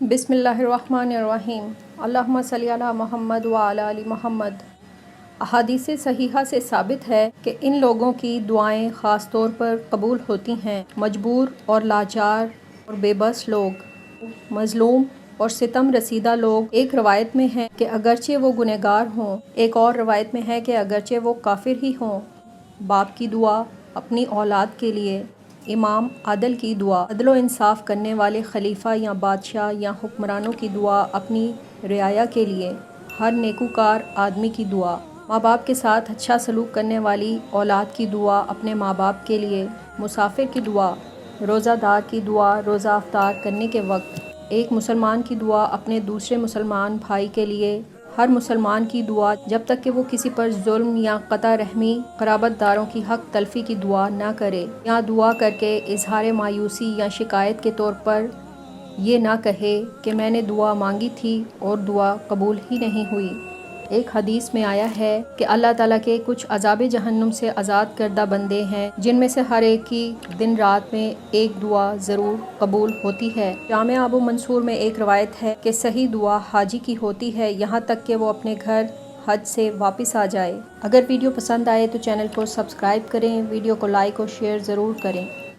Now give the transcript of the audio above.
बिस्मिल्लाहिर्रहमानिर्रहीम। अल्लाहुम्मा सल्ली अला मोहम्मद व अला आलि मोहम्मद। अहादीस सहीहा से साबित है कि इन लोगों की दुआएं ख़ास तौर पर कबूल होती हैं। मजबूर और लाचार और बेबस लोग, मज़लूम और सितम रसीदा लोग। एक रवायत में है कि अगरचे वो गुनहगार हों, एक और रवायत में है कि अगरचे वो काफिर ही हों, बाप की दुआ अपनी औलाद के लिए, इमाम आदल की दुआ, अदलो इंसाफ करने वाले खलीफा या बादशाह या हुक्मरानों की दुआ अपनी रियाया के लिए, हर नेकूकार आदमी की दुआ, माँ बाप के साथ अच्छा सलूक करने वाली औलाद की दुआ अपने माँ बाप के लिए, मुसाफिर की दुआ, रोज़ादार की दुआ रोज़ा अफ्तार करने के वक्त, एक मुसलमान की दुआ अपने दूसरे मुसलमान भाई के लिए, हर मुसलमान की दुआ जब तक कि वो किसी पर जुल्म या क़ता रहमी, क़राबतदारों की हक़ तलफ़ी की दुआ ना करे, या दुआ करके इजहार मायूसी या शिकायत के तौर पर ये ना कहे कि मैंने दुआ मांगी थी और दुआ कबूल ही नहीं हुई। एक हदीस में आया है कि अल्लाह ताला के कुछ अज़ाब जहन्नुम से आज़ाद करदा बंदे हैं जिनमें से हर एक की दिन रात में एक दुआ ज़रूर कबूल होती है। जामिया अबू मंसूर में एक रवायत है कि सही दुआ हाजी की होती है यहाँ तक कि वो अपने घर हज से वापस आ जाए। अगर वीडियो पसंद आए तो चैनल को सब्सक्राइब करें, वीडियो को लाइक और शेयर ज़रूर करें।